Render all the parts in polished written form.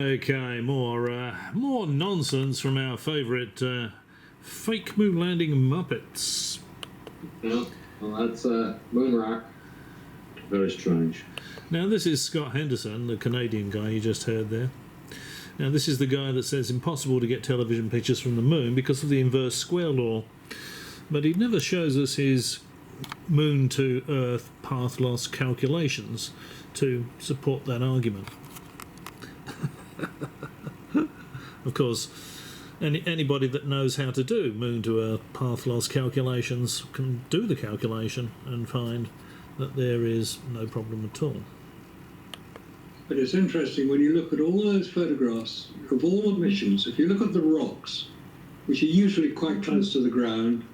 Okay, more nonsense from our favourite fake moon landing Muppets. Yeah, well, that's moon rock. Very strange. Now, this is Scott Henderson, the Canadian guy you just heard there. Now, this is the guy that says impossible to get television pictures from the moon because of the inverse square law. But he never shows us his moon to Earth path loss calculations to support that argument. Of course, anybody that knows how to do moon to Earth path loss calculations can do the calculation and find that there is no problem at all. But it's interesting when you look at all those photographs of all the missions, if you look at the rocks, which are usually quite close to the ground,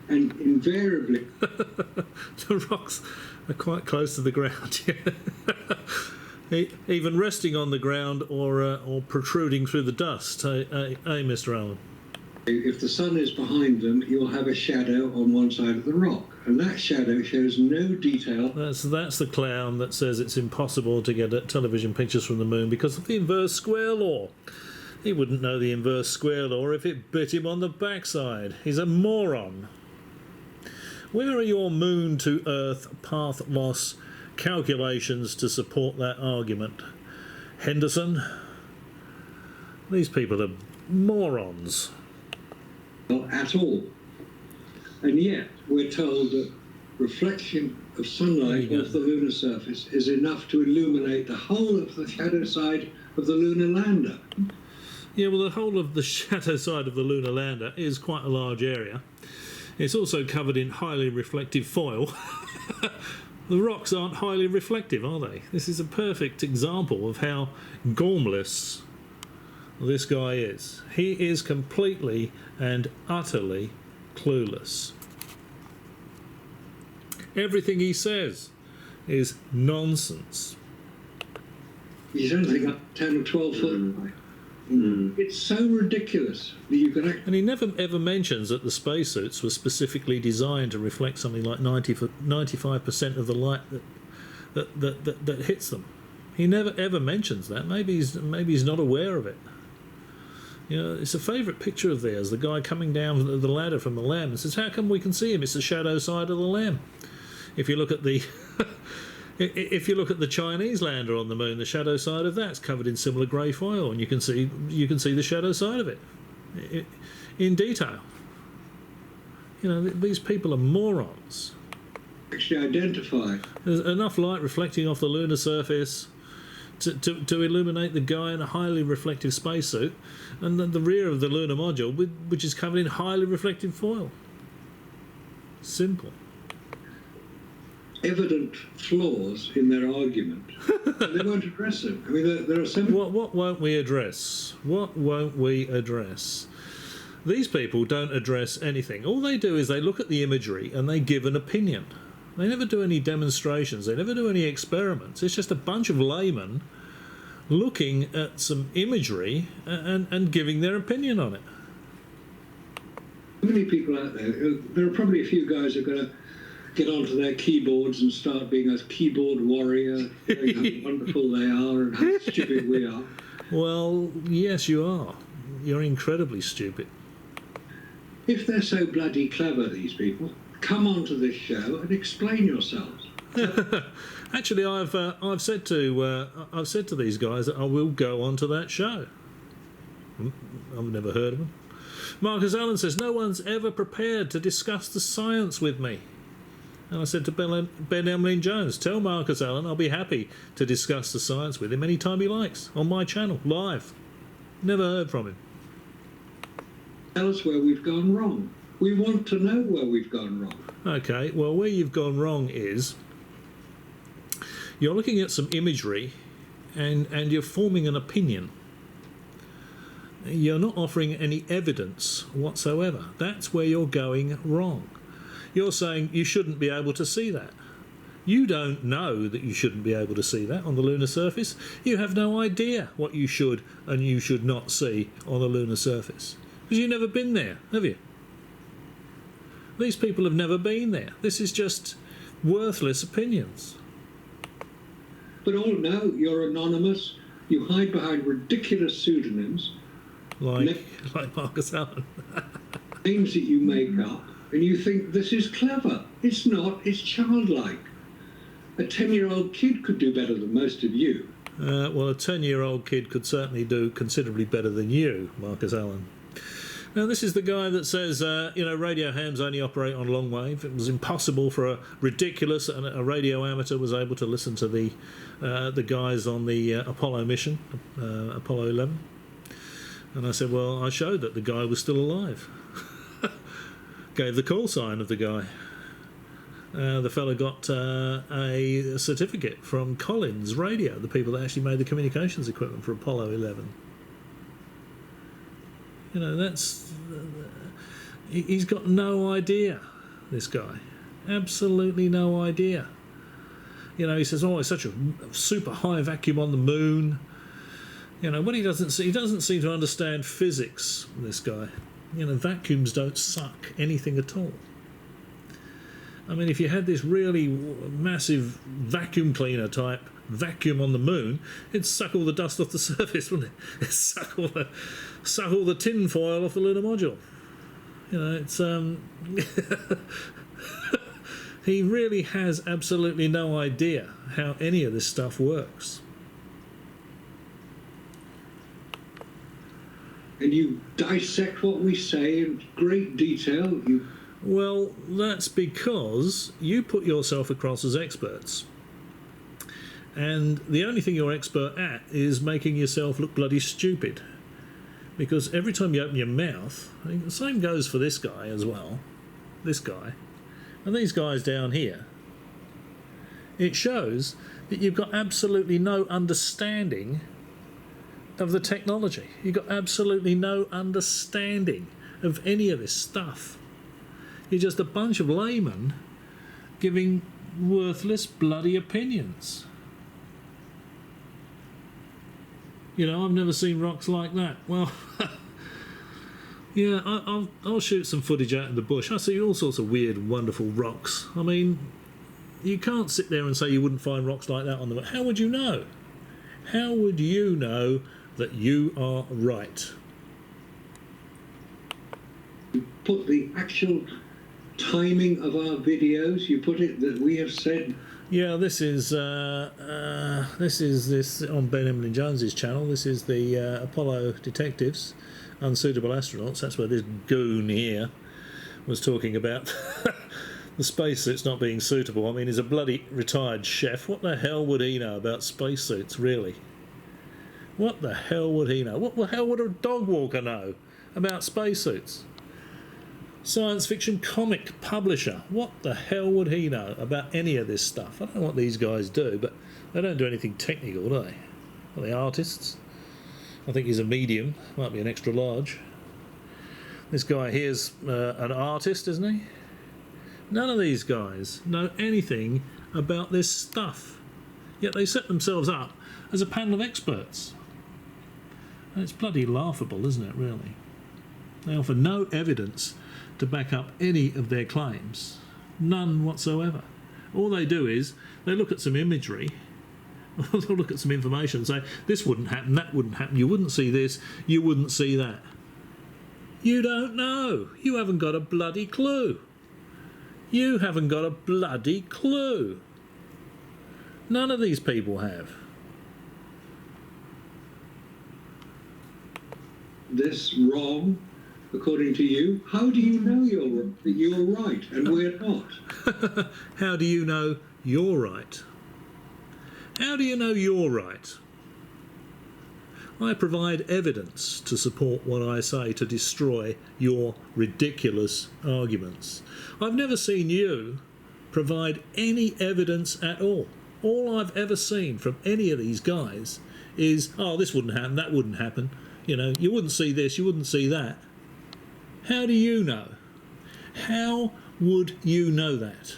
and invariably... The rocks are quite close to the ground, even resting on the ground or protruding through the dust, Mr. Allen? If the sun is behind them, you'll have a shadow on one side of the rock, and that shadow shows no detail. That's the clown that says it's impossible to get television pictures from the moon because of the inverse square law. He wouldn't know the inverse square law if it bit him on the backside. He's a moron. Where are your moon to Earth path loss calculations to support that argument, Henderson? These people are morons. At all. And yet we're told that reflection of sunlight off the lunar surface is enough to illuminate the whole of the shadow side of the lunar lander. Yeah, well, the whole of the shadow side of the lunar lander is quite a large area. It's also covered in highly reflective foil. The rocks aren't highly reflective, are they? This is a perfect example of how gormless this guy is. He is completely and utterly clueless. Everything he says is nonsense. He's only got 10 or 12 foot. It's so ridiculous that you can And he never ever mentions that the spacesuits were specifically designed to reflect something like 95% of the light that hits them. He never ever mentions that. Maybe he's not aware of it. You know, it's a favourite picture of theirs, the guy coming down the ladder from the Lamb and says, how come we can see him? It's the shadow side of the Lamb. If you look at the if you look at the Chinese lander on the moon, the shadow side of that's covered in similar grey foil, and you can see the shadow side of it in detail. You know, these people are morons. actually identify. There's enough light reflecting off the lunar surface to illuminate the guy in a highly reflective spacesuit, and then the rear of the lunar module, which is covered in highly reflective foil. Simple. Evident flaws in their argument. And they won't address them. I mean, there are some... What won't we address? What won't we address? These people don't address anything. All they do is they look at the imagery and they give an opinion. They never do any demonstrations. They never do any experiments. It's just a bunch of laymen looking at some imagery and giving their opinion on it. How many people out there? There are probably a few guys who are going to get onto their keyboards and start being a keyboard warrior, how wonderful they are and how stupid we are. Well, yes, you are. You're incredibly stupid. If they're so bloody clever, these people, come onto this show and explain yourselves. Actually, I've said to these guys that I will go onto that show. I've never heard of them. Marcus Allen says, no one's ever prepared to discuss the science with me. And I said to Ben Emlyn Jones, tell Marcus Allen I'll be happy to discuss the science with him anytime he likes, on my channel, live. Never heard from him. Tell us where we've gone wrong. We want to know where we've gone wrong. Okay, well, where you've gone wrong is you're looking at some imagery and you're forming an opinion. You're not offering any evidence whatsoever. That's where you're going wrong. You're saying you shouldn't be able to see that. You don't know that you shouldn't be able to see that on the lunar surface. You have no idea what you should and you should not see on the lunar surface. Because you've never been there, have you? These people have never been there. This is just worthless opinions. But oh no, you're anonymous. You hide behind ridiculous pseudonyms, like Marcus Allen. names that you make up, and you think this is clever. It's not. It's childlike. A 10-year-old kid could do better than most of you. Well, a 10-year-old kid could certainly do considerably better than you, Marcus Allen. Now, this is the guy that says, radio hams only operate on long wave. It was impossible for a ridiculous and a radio amateur was able to listen to the guys on the Apollo mission, Apollo 11. And I said, well, I showed that the guy was still alive. Gave the call sign of the guy. The fella got a certificate from Collins Radio, the people that actually made the communications equipment for Apollo 11. You know, that's... he's got no idea, this guy. Absolutely no idea. You know, he says, oh, it's such a super high vacuum on the moon. You know, what he doesn't seem to understand physics, this guy. You know, vacuums don't suck anything at all. I mean, if you had this really massive vacuum cleaner type vacuum on the moon, it'd suck all the dust off the surface, wouldn't it? It'd suck all the tin foil off the lunar module. You know, it's he really has absolutely no idea how any of this stuff works. And you dissect what we say in great detail. Well, that's because you put yourself across as experts. And the only thing you're expert at is making yourself look bloody stupid. Because every time you open your mouth, I think the same goes for this guy as well, this guy, and these guys down here, it shows that you've got absolutely no understanding of the technology. You've got absolutely no understanding of any of this stuff. You're just a bunch of laymen giving worthless bloody opinions. You know, I've never seen rocks like that. Well, yeah, I'll shoot some footage out in the bush. I see all sorts of weird, wonderful rocks. I mean, you can't sit there and say you wouldn't find rocks like that on the... How would you know? How would you know that you are right? You put the actual timing of our videos, you put it that we have said... Yeah, this is on Ben Emlyn Jones's channel. This is the Apollo Detectives, Unsuitable Astronauts. That's where this goon here was talking about the spacesuits not being suitable. I mean, he's a bloody retired chef. What the hell would he know about spacesuits, really? What the hell would he know? What the hell would a dog walker know about spacesuits? Science fiction comic publisher. What the hell would he know about any of this stuff? I don't know what these guys do, but they don't do anything technical, do they? Are they artists? I think he's a medium. Might be an extra large. This guy here's an artist, isn't he? None of these guys know anything about this stuff. Yet they set themselves up as a panel of experts. And it's bloody laughable, isn't it, really? They offer no evidence to back up any of their claims. None whatsoever. All they do is they look at some imagery, they'll look at some information and say, this wouldn't happen, that wouldn't happen, you wouldn't see this, you wouldn't see that. You don't know. You haven't got a bloody clue. You haven't got a bloody clue. None of these people have. This wrong, according to you. How do you know you're right and we're not? How do you know you're right? How do you know you're right? I provide evidence to support what I say to destroy your ridiculous arguments. I've never seen you provide any evidence at all. All I've ever seen from any of these guys is, oh, this wouldn't happen, that wouldn't happen. You know, you wouldn't see this, you wouldn't see that. How do you know? How would you know that?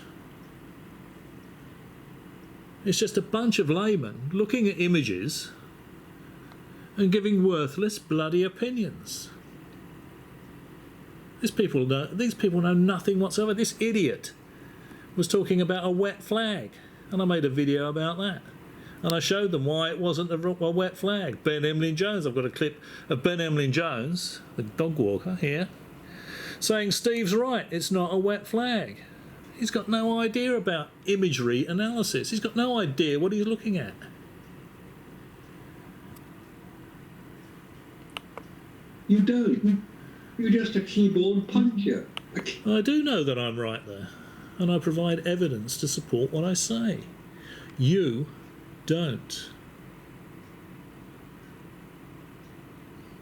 It's just a bunch of laymen looking at images and giving worthless bloody opinions. These people know nothing whatsoever. This idiot was talking about a wet flag, and I made a video about that. And I showed them why it wasn't a wet flag. Ben Emlyn Jones, I've got a clip of Ben Emlyn Jones, the dog walker here, saying Steve's right, it's not a wet flag. He's got no idea about imagery analysis. He's got no idea what he's looking at. You don't. You're just a keyboard puncher. I do know that I'm right there, and I provide evidence to support what I say. You don't.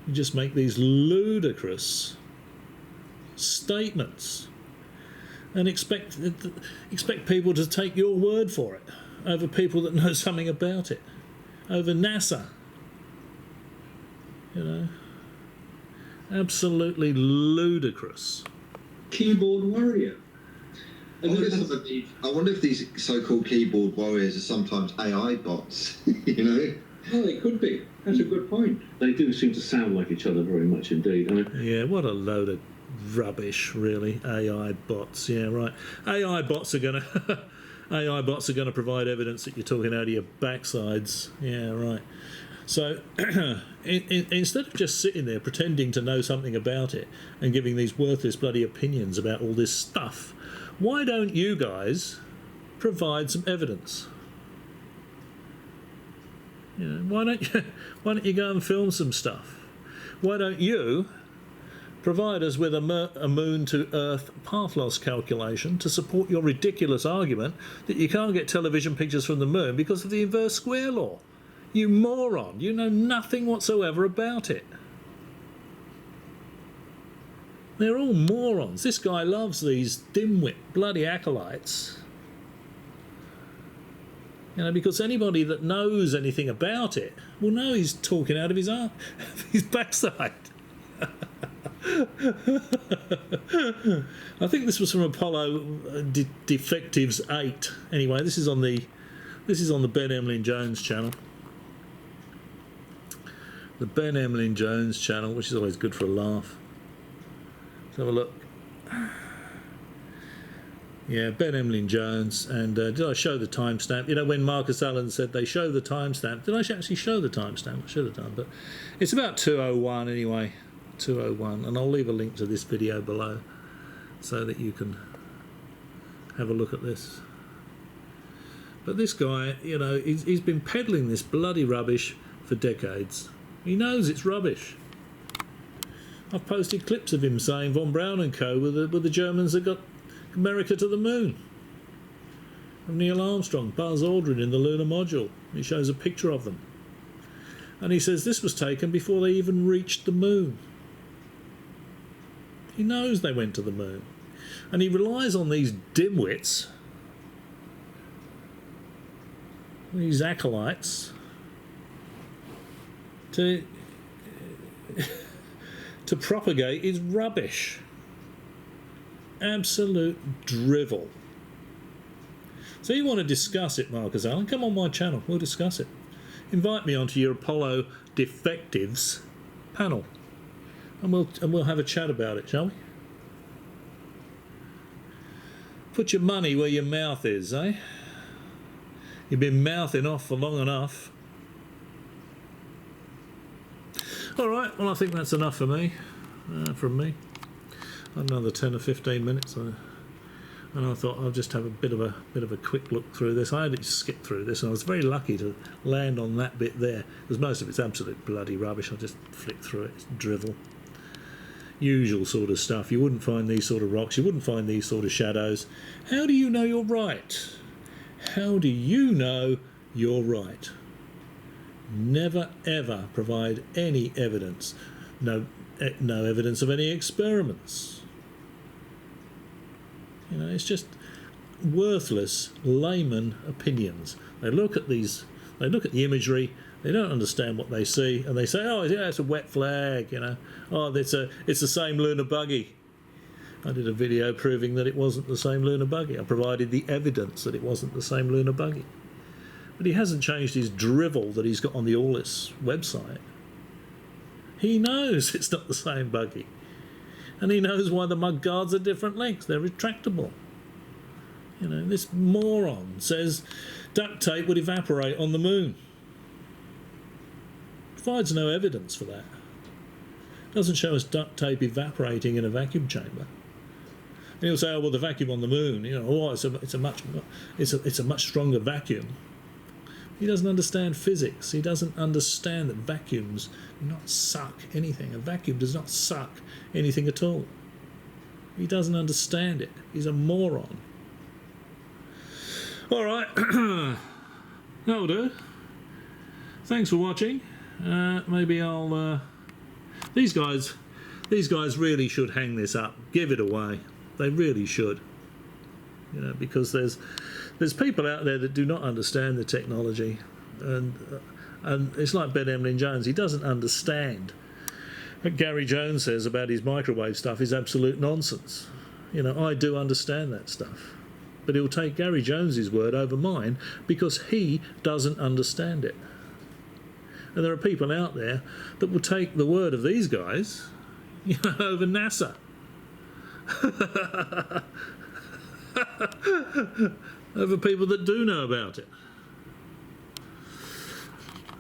You just make these ludicrous statements and expect people to take your word for it over people that know something about it, over NASA. You know, absolutely ludicrous. Keyboard warrior. I wonder if these so-called keyboard warriors are sometimes AI bots, you know? Oh, they could be. That's a good point. They do seem to sound like each other very much indeed. I mean, Yeah, what a load of rubbish, really. AI bots, yeah, right. AI bots are gonna provide evidence that you're talking out of your backsides. Yeah, right. So instead of just sitting there pretending to know something about it and giving these worthless bloody opinions about all this stuff, why don't you guys provide some evidence? You know, why don't you go and film some stuff? Why don't you provide us with a moon to Earth path loss calculation to support your ridiculous argument that you can't get television pictures from the moon because of the inverse square law? You moron, you know nothing whatsoever about it. They're all morons. This guy loves these dimwit bloody acolytes. You know, because anybody that knows anything about it will know he's talking out of his backside. I think this was from Apollo Defectives 8. Anyway, this is on the Ben Emlyn Jones channel. The Ben Emlyn Jones channel, which is always good for a laugh. Let's have a look. Yeah, Ben Emlyn Jones. And did I show the timestamp? You know, when Marcus Allen said they show the timestamp, did I actually show the timestamp? I should have done, but it's about 2:01 anyway. 2:01, and I'll leave a link to this video below so that you can have a look at this. But this guy, you know, he's been peddling this bloody rubbish for decades. He knows it's rubbish. I've posted clips of him saying Von Braun and co were the Germans that got America to the moon. Of Neil Armstrong, Buzz Aldrin in the lunar module. He shows a picture of them. And he says this was taken before they even reached the moon. He knows they went to the moon. And he relies on these dimwits, these acolytes, to propagate his rubbish. Absolute drivel. So you want to discuss it, Marcus Allen? Come on my channel, we'll discuss it. Invite me onto your Apollo Defectives panel, and we'll have a chat about it, shall we? Put your money where your mouth is, eh? You've been mouthing off for long enough. All right, well I think that's enough for me, from me. Another 10 or 15 minutes, and I thought I'll just have a bit of a quick look through this. I had to skip through this, and I was very lucky to land on that bit there, because most of it's absolute bloody rubbish. I'll just flick through it. It's drivel, usual sort of stuff. You wouldn't find these sort of rocks. You wouldn't find these sort of shadows. How do you know you're right? How do you know you're right? Never ever provide any evidence. No evidence of any experiments. You know, it's just worthless layman opinions. They look at the imagery, they don't understand what they see, and they say, oh yeah, it's a wet flag, you know, oh it's the same lunar buggy. I did a video proving that it wasn't the same lunar buggy. I provided the evidence that it wasn't the same lunar buggy. But he hasn't changed his drivel that he's got on the Orlis website. He knows it's not the same buggy. And he knows why the mud guards are different lengths. They're retractable. You know, this moron says duct tape would evaporate on the moon. Provides no evidence for that. Doesn't show us duct tape evaporating in a vacuum chamber. And he'll say, "Oh well, the vacuum on the moon, you know, oh, it's a much stronger vacuum." He doesn't understand physics. He doesn't understand that vacuums do not suck anything. A vacuum does not suck anything at all. He doesn't understand it. He's a moron. All right, that'll do. Thanks for watching. Maybe I'll. These guys really should hang this up. Give it away. They really should. You know, because there's people out there that do not understand the technology, and it's like Ben Emlyn Jones. He doesn't understand. What Gary Jones says about his microwave stuff is absolute nonsense. You know, I do understand that stuff, but it will take Gary Jones's word over mine because he doesn't understand it. And there are people out there that will take the word of these guys, you know, over NASA. Over people that do know about it.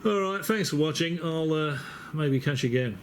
All right, thanks for watching. I'll maybe catch you again.